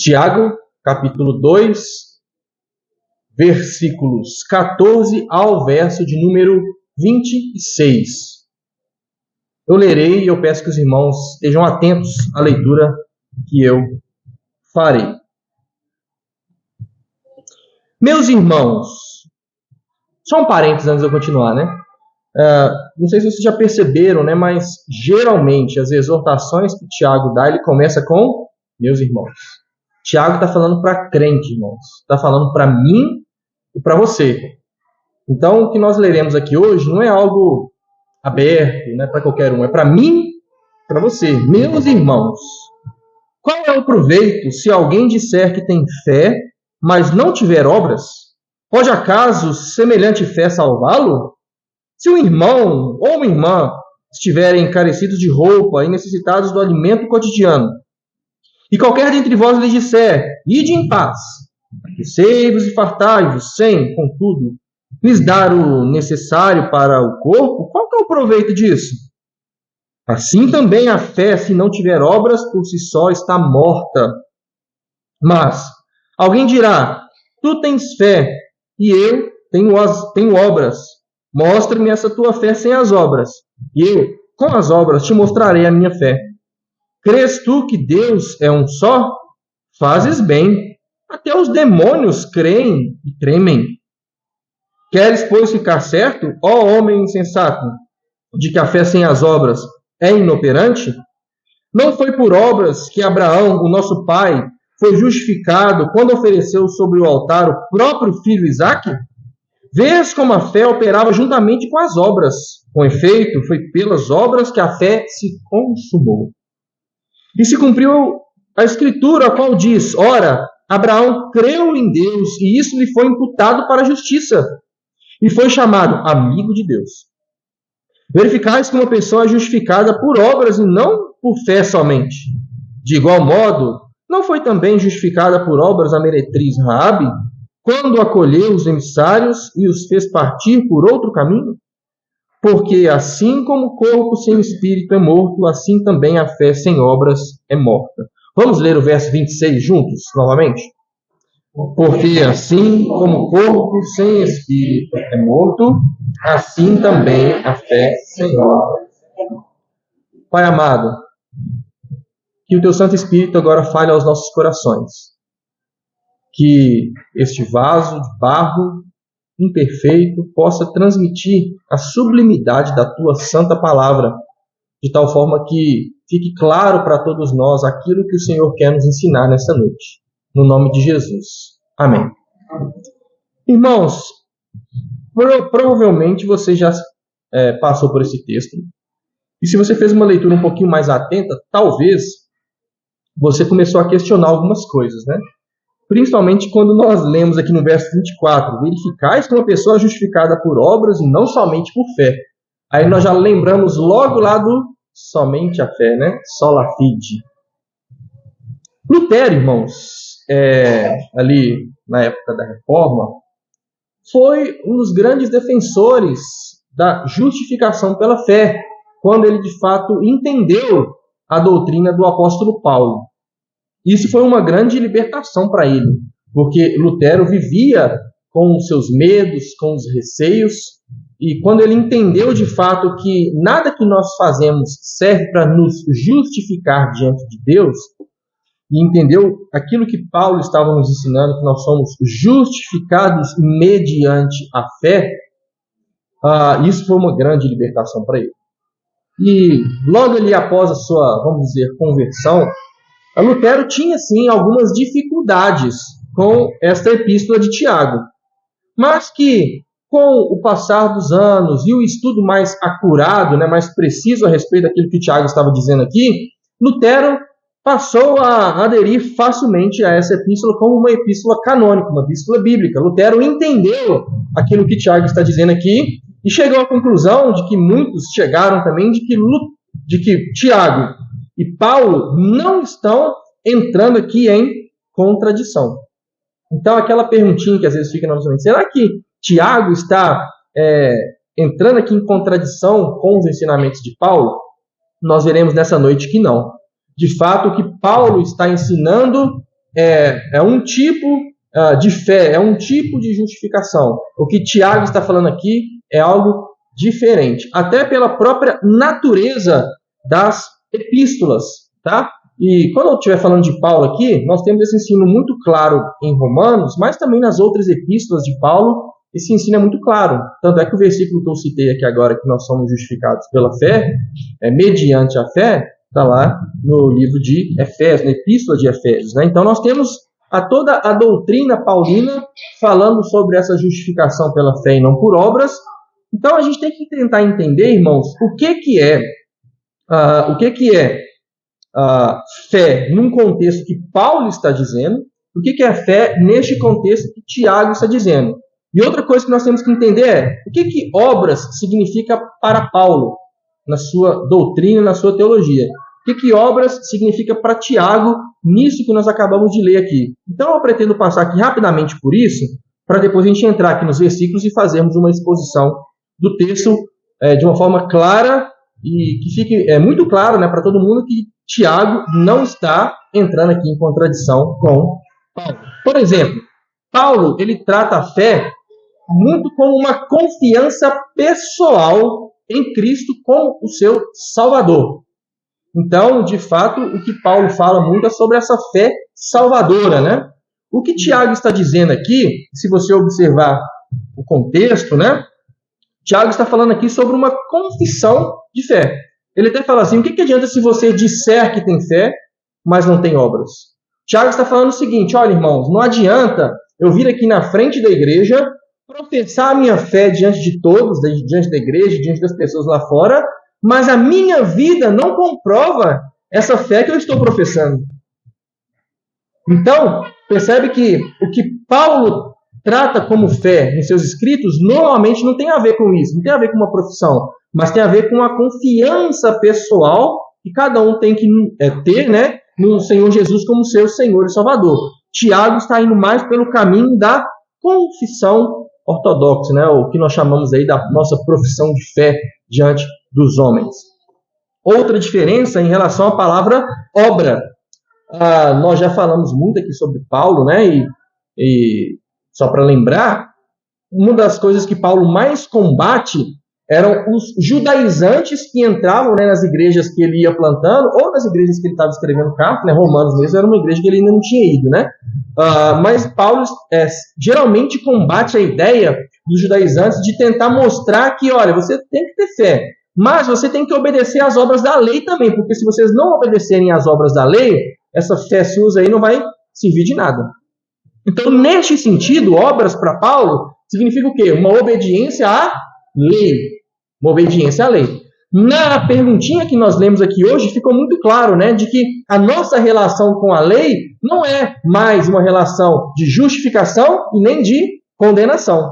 Tiago, capítulo 2, versículos 14 ao verso de número 26. Eu lerei e eu peço que os irmãos estejam atentos à leitura que eu farei. Meus irmãos, só um parênteses antes de eu continuar, né? Não sei se vocês já perceberam, né? Mas geralmente as exortações que Tiago dá, ele começa com meus irmãos. Tiago está falando para crente, irmãos. Está falando para mim e para você. Então, o que nós leremos aqui hoje não é algo aberto, né, para qualquer um. É para mim e para você. Meus irmãos, qual é o proveito se alguém disser que tem fé, mas não tiver obras? Pode acaso semelhante fé salvá-lo? Se um irmão ou uma irmã estiverem encarecidos de roupa e necessitados do alimento cotidiano, e qualquer dentre vós lhes disser, ide em paz, aquecei-vos e fartai-vos, sem, contudo, lhes dar o necessário para o corpo, qual é o proveito disso? Assim também a fé, se não tiver obras, por si só está morta. Mas alguém dirá, tu tens fé, e eu tenho obras. Mostra-me essa tua fé sem as obras, e eu, com as obras, te mostrarei a minha fé. Crês tu que Deus é um só? Fazes bem. Até os demônios creem e tremem. Queres, pois, ficar certo, ó homem insensato, de que a fé sem as obras é inoperante? Não foi por obras que Abraão, o nosso pai, foi justificado quando ofereceu sobre o altar o próprio filho Isaque? Vês como a fé operava juntamente com as obras. Com efeito, foi pelas obras que a fé se consumou. E se cumpriu a escritura, a qual diz, ora, Abraão creu em Deus, e isso lhe foi imputado para a justiça, e foi chamado amigo de Deus. Verificais que uma pessoa é justificada por obras e não por fé somente. De igual modo, não foi também justificada por obras a meretriz Raabe, quando acolheu os emissários e os fez partir por outro caminho? Porque assim como o corpo sem espírito é morto, assim também a fé sem obras é morta. Vamos ler o verso 26 juntos, novamente? Porque assim como o corpo sem espírito é morto, assim também a fé sem obras. Pai amado, que o teu Santo Espírito agora fale aos nossos corações. Que este vaso de barro imperfeito possa transmitir a sublimidade da tua santa palavra, de tal forma que fique claro para todos nós aquilo que o Senhor quer nos ensinar nesta noite. No nome de Jesus. Amém. Irmãos, provavelmente você já passou por esse texto. E se você fez uma leitura um pouquinho mais atenta, talvez você começou a questionar algumas coisas, né? Principalmente quando nós lemos aqui no verso 24, verificais que uma pessoa é justificada por obras e não somente por fé. Aí nós já lembramos logo lá do somente a fé, né? Sola fide. Lutero, irmãos, ali na época da Reforma, foi um dos grandes defensores da justificação pela fé, quando ele de fato entendeu a doutrina do apóstolo Paulo. Isso foi uma grande libertação para ele, porque Lutero vivia com os seus medos, com os receios, e quando ele entendeu de fato que nada que nós fazemos serve para nos justificar diante de Deus, e entendeu aquilo que Paulo estava nos ensinando, que nós somos justificados mediante a fé, isso foi uma grande libertação para ele. E logo ali após a sua, vamos dizer, conversão, Lutero tinha, sim, algumas dificuldades com esta epístola de Tiago, mas que, com o passar dos anos e o estudo mais acurado, né, mais preciso a respeito daquilo que Tiago estava dizendo aqui, Lutero passou a aderir facilmente a essa epístola como uma epístola canônica, uma epístola bíblica. Lutero entendeu aquilo que Tiago está dizendo aqui e chegou à conclusão de que muitos chegaram também de que Tiago e Paulo não estão entrando aqui em contradição. Então, aquela perguntinha que às vezes fica na nossa mente, será que Tiago está entrando aqui em contradição com os ensinamentos de Paulo? Nós veremos nessa noite que não. De fato, o que Paulo está ensinando é um tipo de fé, é um tipo de justificação. O que Tiago está falando aqui é algo diferente, até pela própria natureza das epístolas, tá? E quando eu estiver falando de Paulo aqui, nós temos esse ensino muito claro em Romanos, mas também nas outras epístolas de Paulo, esse ensino é muito claro. Tanto é que o versículo que eu citei aqui agora, que nós somos justificados pela fé, mediante a fé, está lá no livro de Efésios, na epístola de Efésios, né? Então nós temos toda a doutrina paulina falando sobre essa justificação pela fé e não por obras. Então a gente tem que tentar entender, irmãos, o que é fé num contexto que Paulo está dizendo, o que é fé neste contexto que Tiago está dizendo. E outra coisa que nós temos que entender é o que obras significa para Paulo, na sua doutrina, na sua teologia. O que obras significa para Tiago, nisso que nós acabamos de ler aqui. Então eu pretendo passar aqui rapidamente por isso, para depois a gente entrar aqui nos versículos e fazermos uma exposição do texto de uma forma clara e que fique muito claro, né, para todo mundo que Tiago não está entrando aqui em contradição com Paulo. Por exemplo, Paulo ele trata a fé muito como uma confiança pessoal em Cristo como o seu Salvador. Então, de fato, o que Paulo fala muito é sobre essa fé salvadora, né? O que Tiago está dizendo aqui, se você observar o contexto, né? Tiago está falando aqui sobre uma confissão de fé. Ele até fala assim, o que adianta se você disser que tem fé, mas não tem obras? Tiago está falando o seguinte, olha, irmãos, não adianta eu vir aqui na frente da igreja, professar a minha fé diante de todos, diante da igreja, diante das pessoas lá fora, mas a minha vida não comprova essa fé que eu estou professando. Então, percebe que o que Paulo trata como fé em seus escritos, normalmente não tem a ver com isso, não tem a ver com uma profissão, mas tem a ver com a confiança pessoal que cada um tem que ter, né, no Senhor Jesus como seu Senhor e Salvador. Tiago está indo mais pelo caminho da confissão ortodoxa, né, o que nós chamamos aí da nossa profissão de fé diante dos homens. Outra diferença em relação à palavra obra. Nós já falamos muito aqui sobre Paulo, né, e só para lembrar, uma das coisas que Paulo mais combate eram os judaizantes que entravam, né, nas igrejas que ele ia plantando, ou nas igrejas que ele estava escrevendo carta, né, Romanos mesmo, era uma igreja que ele ainda não tinha ido, né? Mas Paulo geralmente combate a ideia dos judaizantes de tentar mostrar que, olha, você tem que ter fé, mas você tem que obedecer às obras da lei também, porque se vocês não obedecerem às obras da lei, essa fé sua aí não vai servir de nada. Então, neste sentido, obras para Paulo significa o quê? Uma obediência à lei. Uma obediência à lei. Na perguntinha que nós lemos aqui hoje, ficou muito claro, né, de que a nossa relação com a lei não é mais uma relação de justificação e nem de condenação.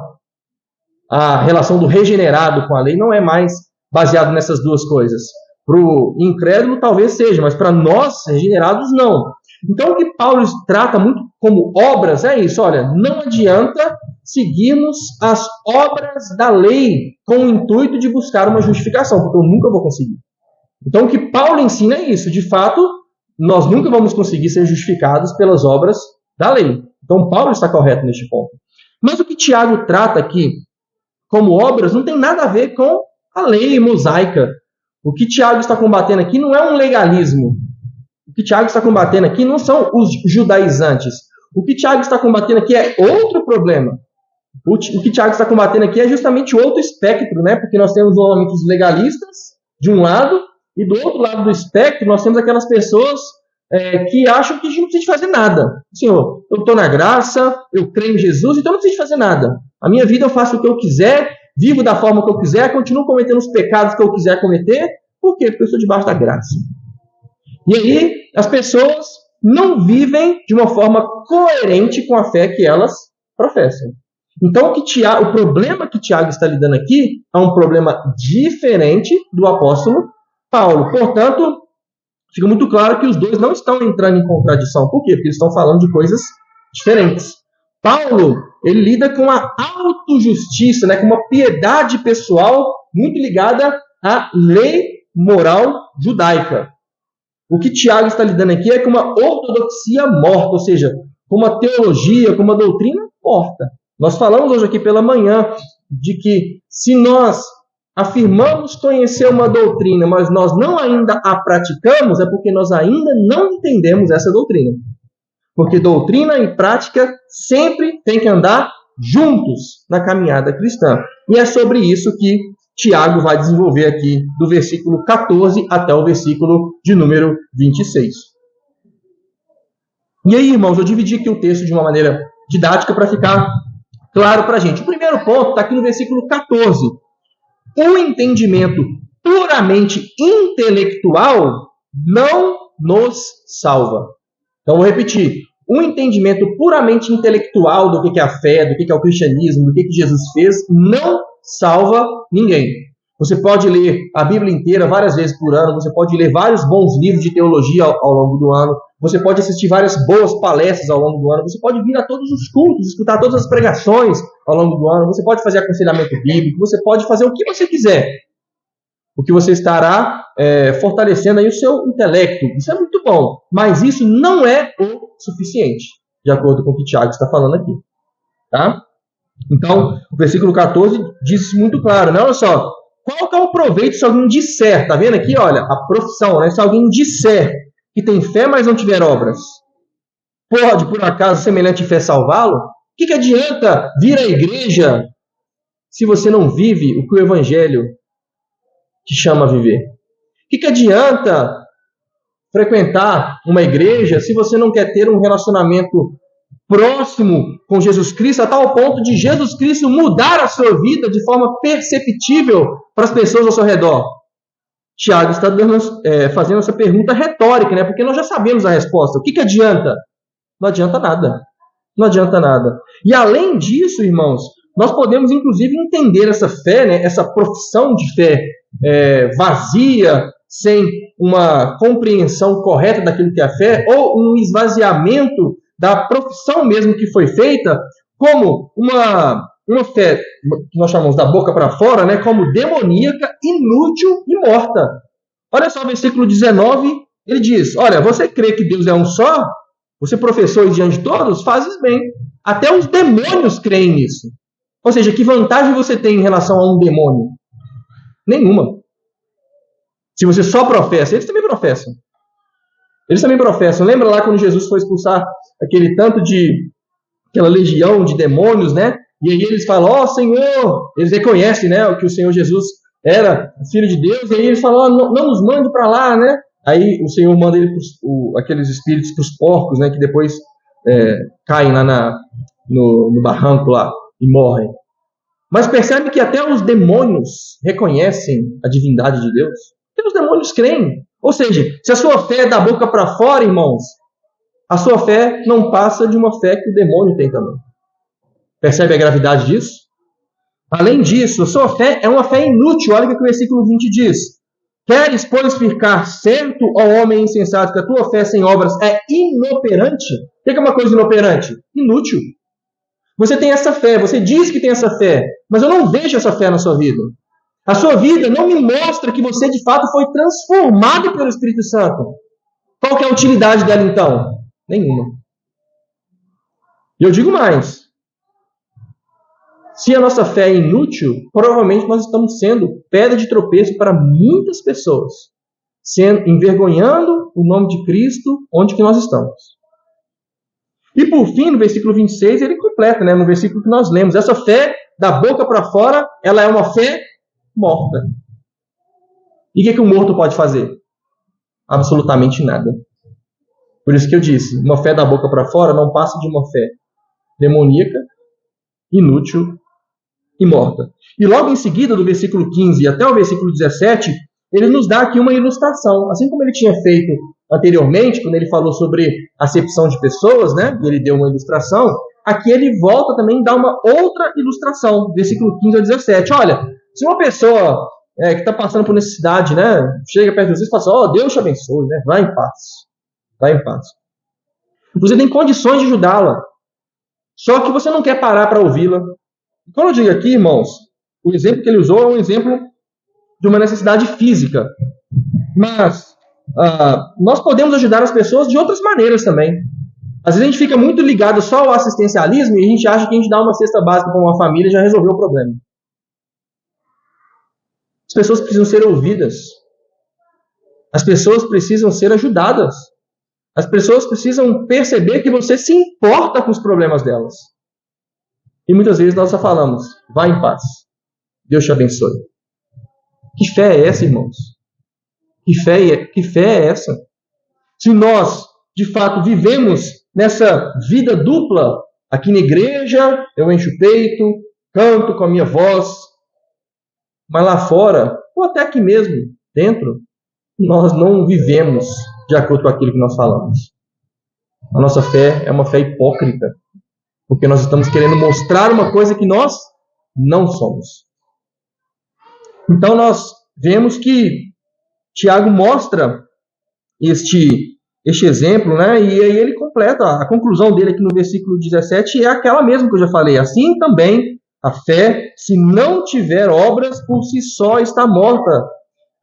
A relação do regenerado com a lei não é mais baseada nessas duas coisas. Para o incrédulo talvez seja, mas para nós, regenerados, não. Então, o que Paulo trata muito como obras é isso. Olha, não adianta seguirmos as obras da lei com o intuito de buscar uma justificação, porque eu nunca vou conseguir. Então, o que Paulo ensina é isso. De fato, nós nunca vamos conseguir ser justificados pelas obras da lei. Então, Paulo está correto neste ponto. Mas o que Tiago trata aqui como obras não tem nada a ver com a lei mosaica. O que Tiago está combatendo aqui não é um legalismo. O que Tiago está combatendo aqui não são os judaizantes. O que Tiago está combatendo aqui é outro problema. O que Tiago está combatendo aqui é justamente outro espectro, né? Porque nós temos normalmente os legalistas, de um lado, e do outro lado do espectro nós temos aquelas pessoas que acham que a gente não precisa de fazer nada. Senhor, eu estou na graça, eu creio em Jesus, então eu não preciso de fazer nada. A minha vida eu faço o que eu quiser, vivo da forma que eu quiser, continuo cometendo os pecados que eu quiser cometer. Por quê? Porque eu estou debaixo da graça. E aí, as pessoas não vivem de uma forma coerente com a fé que elas professam. Então, o problema que Tiago está lidando aqui é um problema diferente do apóstolo Paulo. Portanto, fica muito claro que os dois não estão entrando em contradição. Por quê? Porque eles estão falando de coisas diferentes. Paulo, ele lida com a autojustiça, né, com uma piedade pessoal muito ligada à lei moral judaica. O que Tiago está lidando aqui é com uma ortodoxia morta, ou seja, com uma teologia, com uma doutrina morta. Nós falamos hoje aqui pela manhã de que se nós afirmamos conhecer uma doutrina, mas nós não ainda a praticamos, é porque nós ainda não entendemos essa doutrina. Porque doutrina e prática sempre tem que andar juntos na caminhada cristã. E é sobre isso que Tiago vai desenvolver aqui, do versículo 14 até o versículo de número 26. E aí, irmãos, eu dividi aqui o texto de uma maneira didática para ficar claro para a gente. O primeiro ponto está aqui no versículo 14. O entendimento puramente intelectual não nos salva. Então, vou repetir. Um entendimento puramente intelectual do que é a fé, do que é o cristianismo, do que Jesus fez, não salva ninguém. Você pode ler a Bíblia inteira várias vezes por ano, você pode ler vários bons livros de teologia ao longo do ano, você pode assistir várias boas palestras ao longo do ano, você pode vir a todos os cultos, escutar todas as pregações ao longo do ano, você pode fazer aconselhamento bíblico, você pode fazer o que você quiser. O que você estará fortalecendo aí o seu intelecto. Isso é muito bom, mas isso não é o suficiente, de acordo com o que Tiago está falando aqui. Tá? Então, o versículo 14 diz muito claro, né? Olha só, qual que é o proveito se alguém disser? Tá vendo aqui, olha, a profissão, né? Se alguém disser que tem fé, mas não tiver obras, pode, por acaso, semelhante fé salvá-lo? O que adianta vir à igreja se você não vive o que o Evangelho te chama a viver? O que adianta frequentar uma igreja se você não quer ter um relacionamento próximo com Jesus Cristo, a tal ponto de Jesus Cristo mudar a sua vida de forma perceptível para as pessoas ao seu redor? Tiago está fazendo essa pergunta retórica, né? Porque nós já sabemos a resposta. O que adianta? Não adianta nada. Não adianta nada. E além disso, irmãos, nós podemos inclusive entender essa fé, né? Essa profissão de fé vazia, sem uma compreensão correta daquilo que é a fé, ou um esvaziamento da profissão mesmo que foi feita, como uma fé que nós chamamos da boca para fora, né, como demoníaca, inútil e morta. Olha só o versículo 19, ele diz, olha, você crê que Deus é um só? Você professou isso diante de todos? Fazes bem. Até os demônios creem nisso. Ou seja, que vantagem você tem em relação a um demônio? Nenhuma. Se você só professa, eles também professam. Eles também professam. Lembra lá quando Jesus foi expulsar aquela legião de demônios, né? E aí eles falam, ó Senhor, eles reconhecem, né, que o Senhor Jesus era Filho de Deus, e aí eles falam, não nos mande para lá, né? Aí o Senhor manda aqueles espíritos para os porcos, né, que depois caem lá no barranco lá e morrem. Mas percebe que até os demônios reconhecem a divindade de Deus. Porque os demônios creem. Ou seja, se a sua fé é da boca para fora, irmãos, a sua fé não passa de uma fé que o demônio tem também. Percebe a gravidade disso? Além disso, a sua fé é uma fé inútil. Olha o que o versículo 20 diz. Queres, pois, ficar certo, ó homem insensato, que a tua fé sem obras é inoperante? O que é uma coisa inoperante? Inútil. Você tem essa fé, você diz que tem essa fé, mas eu não vejo essa fé na sua vida. A sua vida não me mostra que você de fato foi transformado pelo Espírito Santo. Qual que é a utilidade dela então? Nenhuma. E eu digo mais. Se a nossa fé é inútil, provavelmente nós estamos sendo pedra de tropeço para muitas pessoas, envergonhando o nome de Cristo onde que nós estamos. E por fim, no versículo 26, ele completa, né, no versículo que nós lemos. Essa fé, da boca para fora, ela é uma fé morta. E o que o morto pode fazer? Absolutamente nada. Por isso que eu disse, uma fé da boca para fora não passa de uma fé demoníaca, inútil e morta. E logo em seguida, do versículo 15 até o versículo 17, ele nos dá aqui uma ilustração. Assim como ele tinha feito anteriormente, quando ele falou sobre acepção de pessoas, né? E ele deu uma ilustração, aqui ele volta também e dá uma outra ilustração, versículo 15 ao 17. Olha, se uma pessoa que está passando por necessidade, né, chega perto de você e fala assim, ó, Deus te abençoe, né? Vai em paz. Vai em paz. Você tem condições de ajudá-la. Só que você não quer parar para ouvi-la. Quando eu digo aqui, irmãos, o exemplo que ele usou é um exemplo de uma necessidade física. Mas nós podemos ajudar as pessoas de outras maneiras também. Às vezes a gente fica muito ligado só ao assistencialismo e a gente acha que a gente dá uma cesta básica para uma família e já resolveu o problema. As pessoas precisam ser ouvidas. As pessoas precisam ser ajudadas. As pessoas precisam perceber que você se importa com os problemas delas. E muitas vezes nós só falamos, vá em paz. Deus te abençoe. Que fé é essa, irmãos? Que fé é essa? Se nós, de fato, vivemos nessa vida dupla, aqui na igreja, eu encho o peito, canto com a minha voz, mas lá fora, ou até aqui mesmo, dentro, nós não vivemos de acordo com aquilo que nós falamos. A nossa fé é uma fé hipócrita, porque nós estamos querendo mostrar uma coisa que nós não somos. Então nós vemos que Tiago mostra este exemplo, né? E aí ele completa, a conclusão dele aqui no versículo 17 é aquela mesma que eu já falei. Assim também a fé, se não tiver obras, por si só está morta.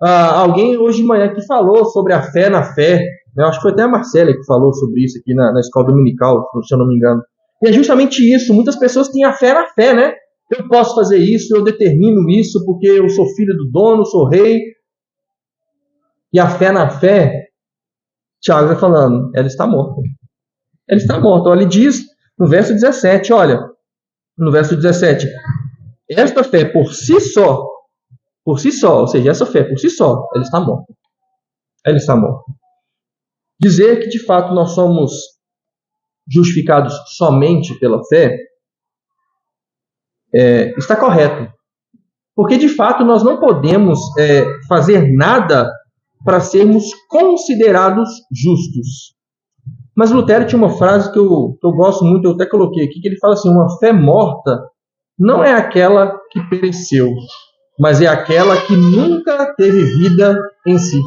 Alguém hoje de manhã que falou sobre a fé na fé, né? Eu acho que foi até a Marcela que falou sobre isso aqui na escola dominical, se eu não me engano. E é justamente isso, muitas pessoas têm a fé na fé, né? Eu posso fazer isso, eu determino isso porque eu sou filho do dono, sou rei. E a fé na fé, Tiago está falando, ela está morta. Ela está morta. Ele diz no verso 17, olha, no verso 17, esta fé por si só, ou seja, essa fé por si só, ela está morta. Ela está morta. Dizer que de fato nós somos justificados somente pela fé está correto. Porque de fato nós não podemos fazer nada para sermos considerados justos. Mas Lutero tinha uma frase que eu gosto muito, eu até coloquei aqui, que ele fala assim, uma fé morta não é aquela que pereceu, mas é aquela que nunca teve vida em si.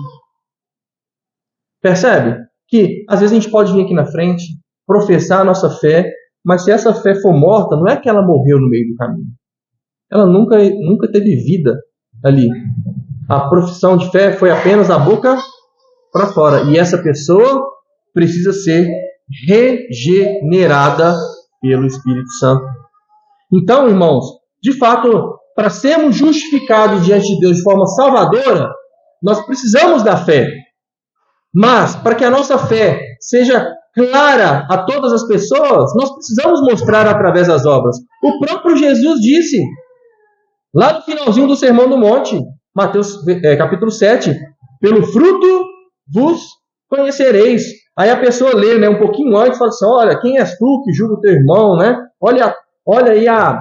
Percebe? Que às vezes a gente pode vir aqui na frente, professar a nossa fé, mas se essa fé for morta, não é que ela morreu no meio do caminho. Ela nunca teve vida ali. A profissão de fé foi apenas da boca para fora. E essa pessoa precisa ser regenerada pelo Espírito Santo. Então, irmãos, de fato, para sermos justificados diante de Deus de forma salvadora, nós precisamos da fé. Mas, para que a nossa fé seja clara a todas as pessoas, nós precisamos mostrar através das obras. O próprio Jesus disse, lá no finalzinho do Sermão do Monte, Mateus capítulo 7, pelo fruto vos conhecereis. Aí a pessoa lê, né, um pouquinho antes e fala assim, olha, quem és tu que julga o teu irmão, né? Olha aí a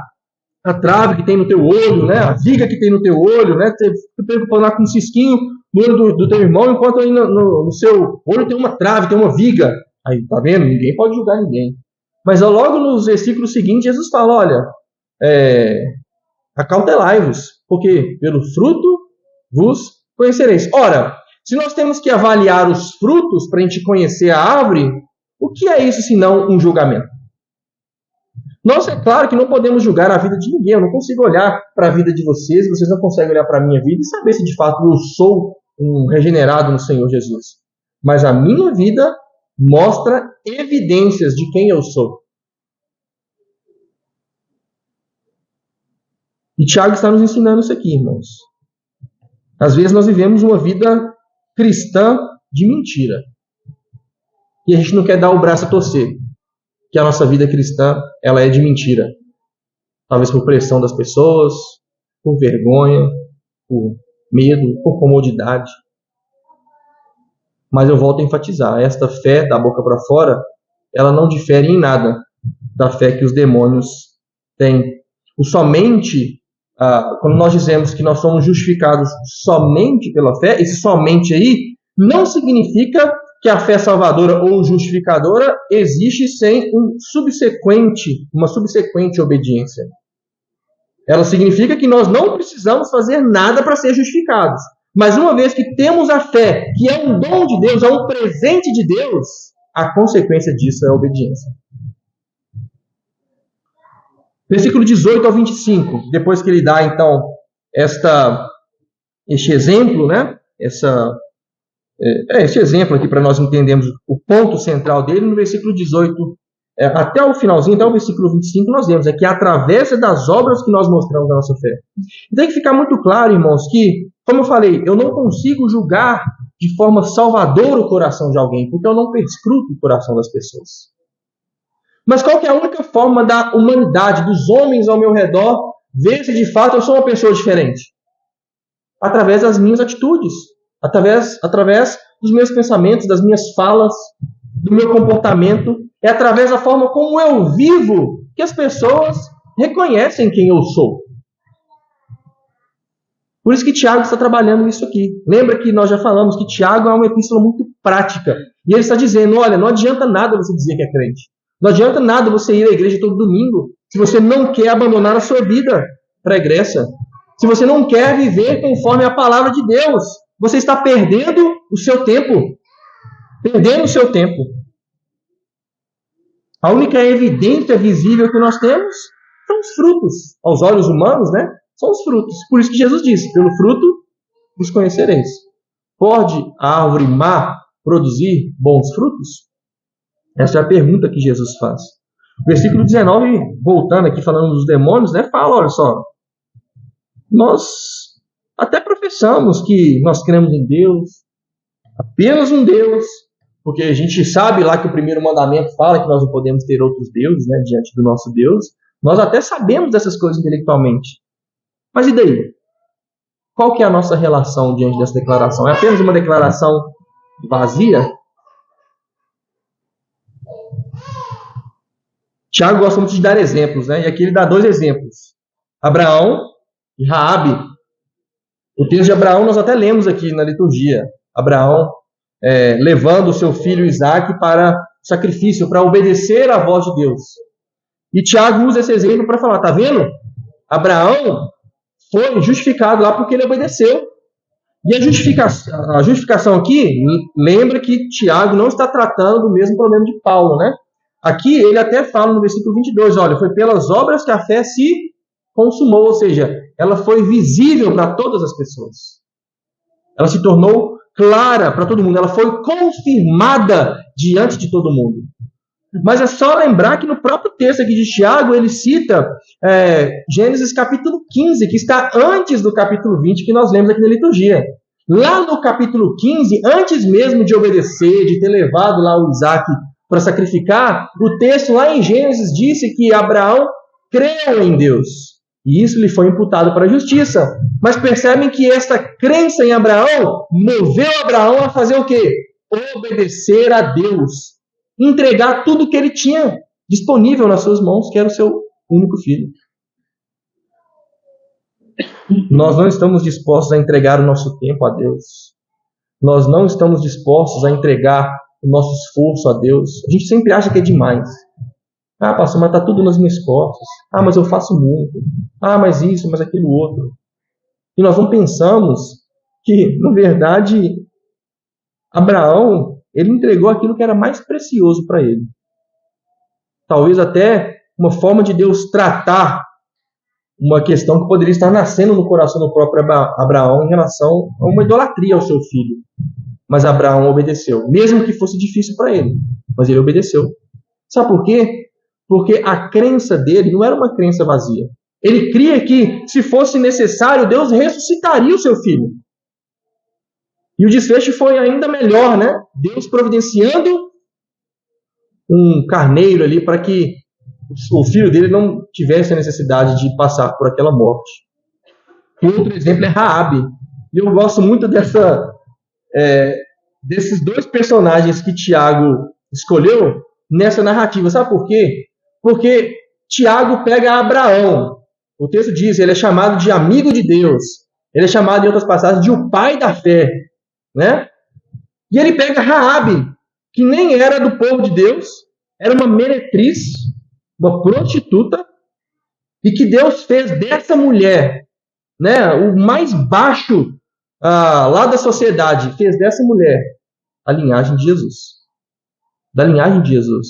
trave que tem no teu olho, né? A viga que tem no teu olho, né? Você fica preocupando lá com um cisquinho no olho do teu irmão, enquanto aí no seu olho tem uma trave, tem uma viga. Aí, tá vendo? Ninguém pode julgar ninguém. Mas logo nos versículos seguintes, Jesus fala, olha, acautelai-vos, porque pelo fruto vos conhecereis. Ora, se nós temos que avaliar os frutos para a gente conhecer a árvore, o que é isso senão um julgamento? Nós, é claro que não podemos julgar a vida de ninguém. Eu não consigo olhar para a vida de vocês não conseguem olhar para a minha vida e saber se de fato eu sou um regenerado no Senhor Jesus. Mas a minha vida mostra evidências de quem eu sou. E Tiago está nos ensinando isso aqui, irmãos. Às vezes nós vivemos uma vida cristã de mentira. E a gente não quer dar o braço a torcer. Que a nossa vida cristã, ela é de mentira. Talvez por pressão das pessoas, por vergonha, por medo, por comodidade. Mas eu volto a enfatizar, esta fé da boca para fora, ela não difere em nada da fé que os demônios têm. Quando nós dizemos que nós somos justificados somente pela fé, esse somente aí não significa que a fé salvadora ou justificadora existe sem uma subsequente obediência. Ela significa que nós não precisamos fazer nada para ser justificados. Mas uma vez que temos a fé, que é um dom de Deus, é um presente de Deus, a consequência disso é a obediência. Versículo 18 ao 25, depois que ele dá, então, este exemplo, né? Este exemplo aqui, para nós entendermos o ponto central dele, no versículo 18, até o finalzinho, até o versículo 25, nós vemos que é através das obras que nós mostramos a nossa fé. E tem que ficar muito claro, irmãos, que, como eu falei, eu não consigo julgar de forma salvadora o coração de alguém, porque eu não perscruto o coração das pessoas. Mas qual que é a única forma da humanidade, dos homens ao meu redor, ver se de fato eu sou uma pessoa diferente? Através das minhas atitudes, através dos meus pensamentos, das minhas falas, do meu comportamento. É através da forma como eu vivo que as pessoas reconhecem quem eu sou. Por isso que Tiago está trabalhando nisso aqui. Lembra que nós já falamos que Tiago é uma epístola muito prática. E ele está dizendo, olha, não adianta nada você dizer que é crente. Não adianta nada você ir à igreja todo domingo se você não quer abandonar a sua vida pregressa. Se você não quer viver conforme a palavra de Deus. Você está perdendo o seu tempo. Perdendo o seu tempo. A única evidência visível que nós temos são os frutos. Aos olhos humanos, né? São os frutos. Por isso que Jesus disse, pelo fruto os conhecereis. Pode a árvore má produzir bons frutos? Essa é a pergunta que Jesus faz. O versículo 19, voltando aqui falando dos demônios, né? Fala, olha só. Nós até professamos que nós cremos em Deus, apenas um Deus, porque a gente sabe lá que o primeiro mandamento fala que nós não podemos ter outros deuses, né, diante do nosso Deus. Nós até sabemos dessas coisas intelectualmente. Mas e daí? Qual que é a nossa relação diante dessa declaração? É apenas uma declaração vazia? Tiago gosta muito de dar exemplos, né? E aqui ele dá 2 exemplos. Abraão e Raabe. O texto de Abraão nós até lemos aqui na liturgia. Abraão levando o seu filho Isaque para sacrifício, para obedecer à voz de Deus. E Tiago usa esse exemplo para falar, tá vendo? Abraão foi justificado lá porque ele obedeceu. E a justificação aqui, lembra que Tiago não está tratando do mesmo problema de Paulo, né? Aqui ele até fala no versículo 22, olha, foi pelas obras que a fé se consumou, ou seja, ela foi visível para todas as pessoas. Ela se tornou clara para todo mundo, ela foi confirmada diante de todo mundo. Mas é só lembrar que no próprio texto aqui de Tiago, ele cita Gênesis capítulo 15, que está antes do capítulo 20, que nós lemos aqui na liturgia. Lá no capítulo 15, antes mesmo de obedecer, de ter levado lá o Isaque para sacrificar, o texto lá em Gênesis disse que Abraão creu em Deus. E isso lhe foi imputado para a justiça. Mas percebem que esta crença em Abraão moveu Abraão a fazer o quê? Obedecer a Deus. Entregar tudo o que ele tinha disponível nas suas mãos, que era o seu único filho. Nós não estamos dispostos a entregar o nosso tempo a Deus. Nós não estamos dispostos a entregar o nosso esforço a Deus. A gente sempre acha que é demais. Ah, pastor, mas está tudo nas minhas costas. Ah, mas eu faço muito. Ah, mas isso, mas aquilo outro. E nós não pensamos que, na verdade, Abraão, ele entregou aquilo que era mais precioso para ele. Talvez até uma forma de Deus tratar uma questão que poderia estar nascendo no coração do próprio Abraão em relação a uma idolatria ao seu filho. Mas Abraão obedeceu, mesmo que fosse difícil para ele. Mas ele obedeceu. Sabe por quê? Porque a crença dele não era uma crença vazia. Ele cria que, se fosse necessário, Deus ressuscitaria o seu filho. E o desfecho foi ainda melhor, né? Deus providenciando um carneiro ali para que o filho dele não tivesse a necessidade de passar por aquela morte. Outro exemplo é Raabe. E eu gosto muito desses 2 personagens que Tiago escolheu nessa narrativa. Sabe por quê? Porque Tiago pega Abraão. O texto diz, ele é chamado de amigo de Deus. Ele é chamado, em outras passagens, de o pai da fé. Né? E ele pega Raabe, que nem era do povo de Deus, era uma meretriz, uma prostituta, e que Deus fez dessa mulher, né, o mais baixo lá da sociedade, fez dessa mulher a linhagem de Jesus. Da linhagem de Jesus.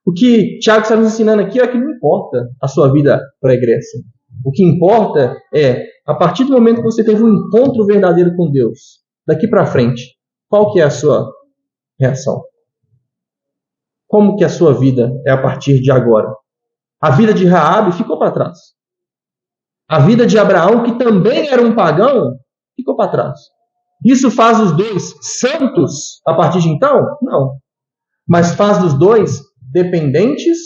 O que Tiago está nos ensinando aqui é que não importa a sua vida pregressa. O que importa é, a partir do momento que você teve um encontro verdadeiro com Deus, daqui para frente, qual que é a sua reação? Como que a sua vida é a partir de agora? A vida de Raabe ficou para trás. A vida de Abraão, que também era um pagão, ficou para trás. Isso faz os dois santos a partir de então? Não. Mas faz dos dois dependentes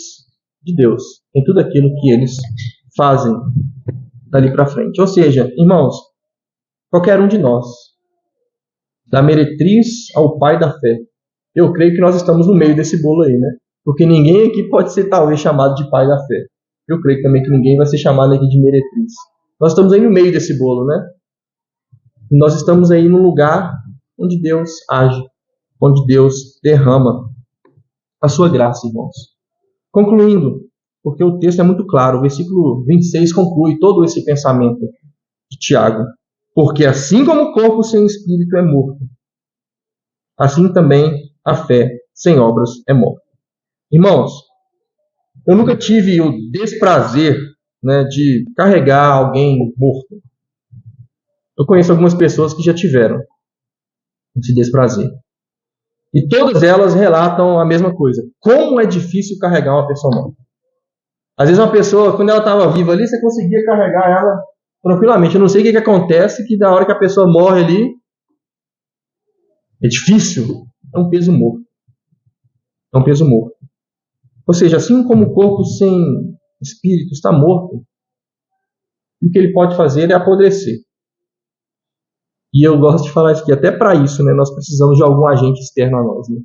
de Deus em tudo aquilo que eles fazem dali para frente. Ou seja, irmãos, qualquer um de nós, da meretriz ao pai da fé, eu creio que nós estamos no meio desse bolo aí, né? Porque ninguém aqui pode ser talvez chamado de pai da fé. Eu creio também que ninguém vai ser chamado aqui de meretriz. Nós estamos aí no meio desse bolo, né? E nós estamos aí no lugar onde Deus age, onde Deus derrama a sua graça, irmãos. Concluindo, porque o texto é muito claro, o versículo 26 conclui todo esse pensamento de Tiago. Porque assim como o corpo sem espírito é morto, assim também a fé sem obras é morta. Irmãos, eu nunca tive o desprazer, né, de carregar alguém morto. Eu conheço algumas pessoas que já tiveram esse desprazer. E todas elas relatam a mesma coisa. Como é difícil carregar uma pessoa morta. Às vezes uma pessoa, quando ela estava viva ali, você conseguia carregar ela tranquilamente. Eu não sei o que acontece, que da hora que a pessoa morre ali, é difícil. É um peso morto. É um peso morto. Ou seja, assim como o corpo sem espírito está morto, o que ele pode fazer é apodrecer. E eu gosto de falar isso aqui, até para isso, né, nós precisamos de algum agente externo a nós. Né?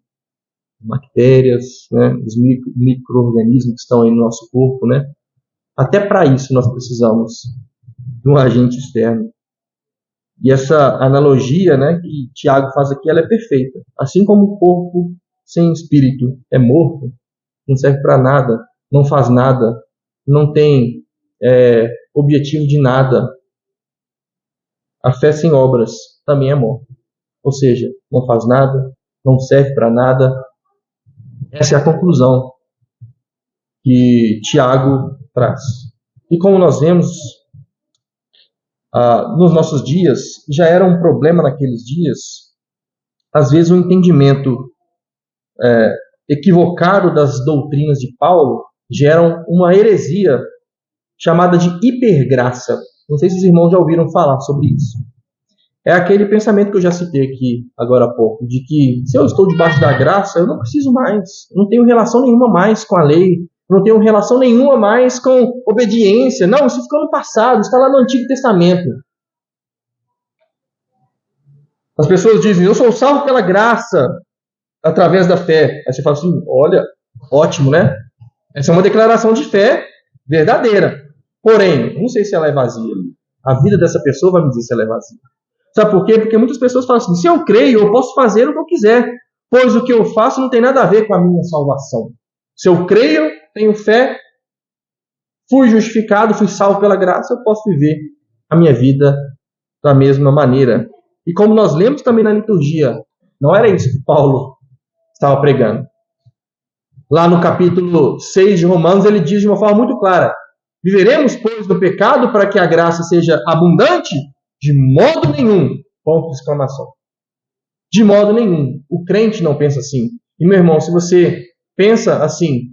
Bactérias, né, os micro-organismos que estão aí no nosso corpo. Né? Até para isso nós precisamos de um agente externo. E essa analogia, né, que Tiago faz aqui, ela é perfeita. Assim como o corpo sem espírito é morto, não serve para nada, não faz nada, não tem objetivo de nada. A fé sem obras também é morta. Ou seja, não faz nada, não serve para nada. Essa é a conclusão que Tiago traz. E como nós vemos, nos nossos dias, já era um problema naqueles dias, às vezes o entendimento equivocado das doutrinas de Paulo geram uma heresia chamada de hipergraça. Não sei se os irmãos já ouviram falar sobre isso. É aquele pensamento que eu já citei aqui agora há pouco, de que se eu estou debaixo da graça, eu não preciso mais, não tenho relação nenhuma mais com a lei, não tenho relação nenhuma mais com obediência. Não, isso ficou no passado, está lá no Antigo Testamento. As pessoas dizem, eu sou salvo pela graça, através da fé. Aí você fala assim, olha, ótimo, né? Essa é uma declaração de fé verdadeira. Porém, não sei se ela é vazia. A vida dessa pessoa vai me dizer se ela é vazia. Sabe por quê? Porque muitas pessoas falam assim, se eu creio, eu posso fazer o que eu quiser, pois o que eu faço não tem nada a ver com a minha salvação. Se eu creio, tenho fé, fui justificado, fui salvo pela graça, eu posso viver a minha vida da mesma maneira. E como nós lemos também na liturgia, não era isso que Paulo estava pregando. Lá no capítulo 6 de Romanos, ele diz de uma forma muito clara, viveremos, pois, do pecado para que a graça seja abundante? De modo nenhum. Ponto de exclamação. De modo nenhum. O crente não pensa assim. E, meu irmão, se você pensa assim,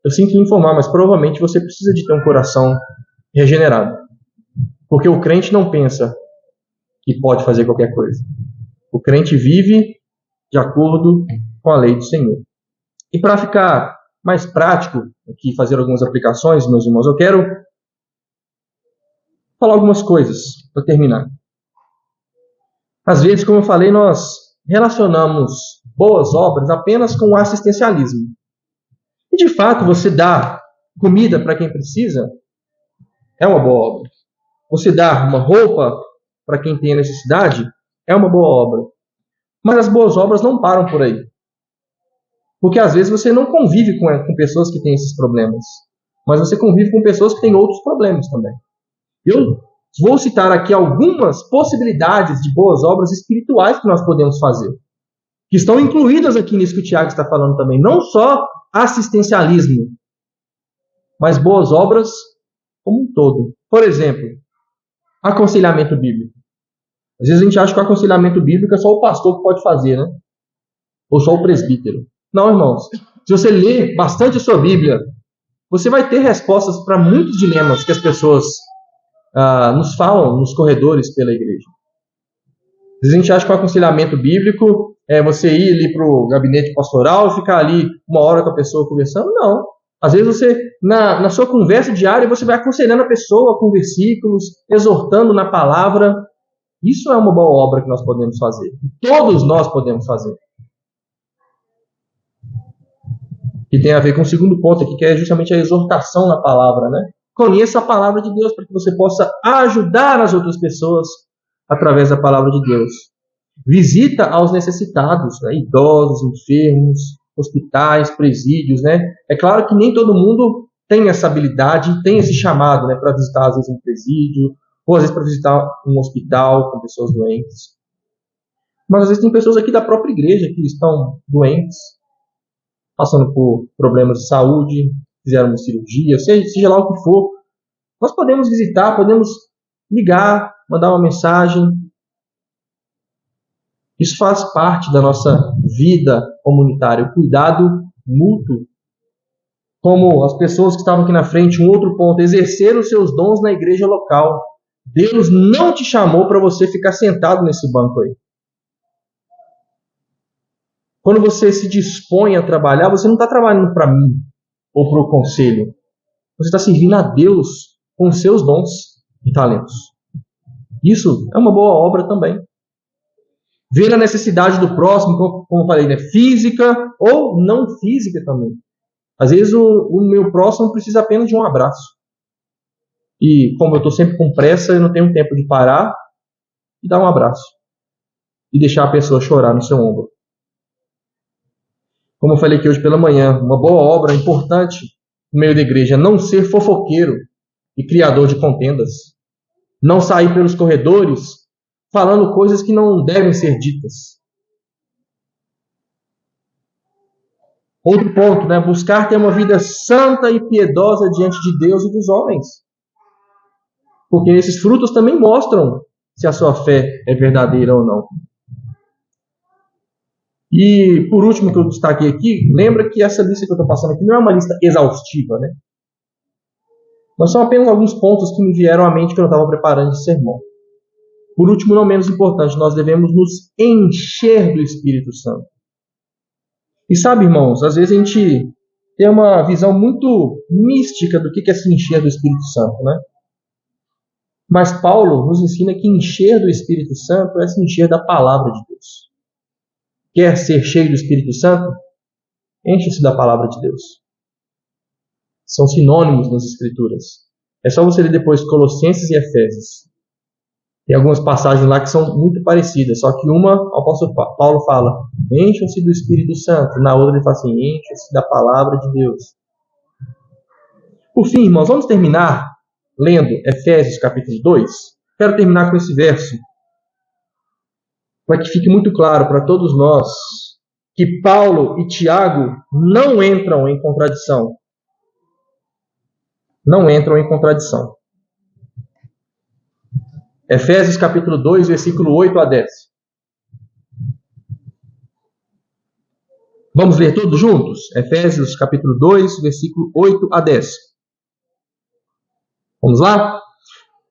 eu sinto lhe informar, mas provavelmente você precisa de ter um coração regenerado. Porque o crente não pensa que pode fazer qualquer coisa. O crente vive de acordo com a lei do Senhor. E para ficar mais prático, aqui fazer algumas aplicações, meus irmãos, eu quero falar algumas coisas para terminar. Às vezes, como eu falei, nós relacionamos boas obras apenas com o assistencialismo. E de fato, você dá comida para quem precisa é uma boa obra. Você dar uma roupa para quem tem necessidade é uma boa obra. Mas as boas obras não param por aí. Porque às vezes você não convive com pessoas que têm esses problemas. Mas você convive com pessoas que têm outros problemas também. Eu vou citar aqui algumas possibilidades de boas obras espirituais que nós podemos fazer. Que estão incluídas aqui nisso que o Tiago está falando também. Não só assistencialismo, mas boas obras como um todo. Por exemplo, aconselhamento bíblico. Às vezes a gente acha que o aconselhamento bíblico é só o pastor que pode fazer, né? Ou só o presbítero. Não, irmãos. Se você ler bastante a sua Bíblia, você vai ter respostas para muitos dilemas que as pessoas nos falam nos corredores pela igreja. Às vezes a gente acha que o aconselhamento bíblico é você ir ali para o gabinete pastoral e ficar ali uma hora com a pessoa conversando. Não. Às vezes você, na sua conversa diária, você vai aconselhando a pessoa com versículos, exortando na palavra. Isso é uma boa obra que nós podemos fazer. Todos nós podemos fazer. E tem a ver com o segundo ponto aqui, que é justamente a exortação na palavra, né? Conheça a palavra de Deus para que você possa ajudar as outras pessoas através da palavra de Deus. Visita aos necessitados, né? Idosos, enfermos, hospitais, presídios, né? É claro que nem todo mundo tem essa habilidade, tem esse chamado, né? Para visitar às vezes um presídio, ou às vezes para visitar um hospital com pessoas doentes. Mas às vezes tem pessoas aqui da própria igreja que estão doentes, passando por problemas de saúde, fizeram uma cirurgia, seja lá o que for. Nós podemos visitar, podemos ligar, mandar uma mensagem. Isso faz parte da nossa vida comunitária, o cuidado mútuo. Como as pessoas que estavam aqui na frente, um outro ponto, exercer os seus dons na igreja local. Deus não te chamou para você ficar sentado nesse banco aí. Quando você se dispõe a trabalhar, você não está trabalhando para mim ou para o conselho. Você está servindo a Deus com os seus dons e talentos. Isso é uma boa obra também. Ver a necessidade do próximo, como eu falei, né? Física ou não física também. Às vezes o meu próximo precisa apenas de um abraço. E como eu estou sempre com pressa, eu não tenho tempo de parar e dar um abraço. E deixar a pessoa chorar no seu ombro. Como eu falei aqui hoje pela manhã, uma boa obra importante no meio da igreja é não ser fofoqueiro e criador de contendas. Não sair pelos corredores falando coisas que não devem ser ditas. Outro ponto, né? Buscar ter uma vida santa e piedosa diante de Deus e dos homens. Porque esses frutos também mostram se a sua fé é verdadeira ou não. E, por último, que eu destaquei aqui, lembra que essa lista que eu estou passando aqui não é uma lista exaustiva, né? Mas são apenas alguns pontos que me vieram à mente que eu estava preparando esse sermão. Por último, não menos importante, nós devemos nos encher do Espírito Santo. E sabe, irmãos, às vezes a gente tem uma visão muito mística do que é se encher do Espírito Santo, né? Mas Paulo nos ensina que encher do Espírito Santo é se encher da palavra de Deus. Quer ser cheio do Espírito Santo? Enche-se da palavra de Deus. São sinônimos nas Escrituras. É só você ler depois Colossenses e Efésios. Tem algumas passagens lá que são muito parecidas, só que uma, o apóstolo Paulo fala, encham-se do Espírito Santo. Na outra ele fala assim, encham-se da palavra de Deus. Por fim, irmãos, vamos terminar lendo Efésios capítulo 2. Quero terminar com esse verso, para que fique muito claro para todos nós que Paulo e Tiago não entram em contradição. Não entram em contradição. Efésios capítulo 2, versículo 8 a 10. Vamos ler tudo juntos? Efésios capítulo 2, versículo 8 a 10. Vamos lá?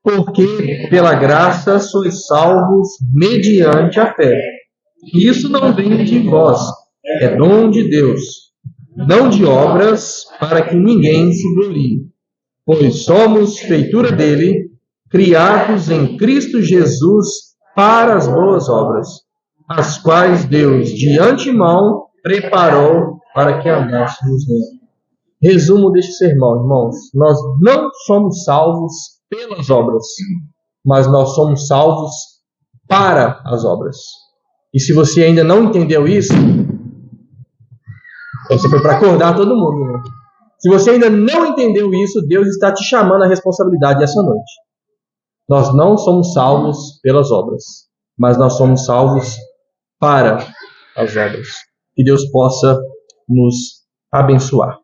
Porque pela graça sois salvos mediante a fé. Isso não vem de vós, é dom de Deus, não de obras, para que ninguém se glorie. Pois somos feitura dele, criados em Cristo Jesus para as boas obras, as quais Deus de antemão preparou para que andássemos nele. Resumo deste sermão, irmãos. Nós não somos salvos pelas obras, mas nós somos salvos para as obras. E se você ainda não entendeu isso, você foi para acordar todo mundo, né? Se você ainda não entendeu isso, Deus está te chamando à responsabilidade essa noite. Nós não somos salvos pelas obras, mas nós somos salvos para as obras. Que Deus possa nos abençoar.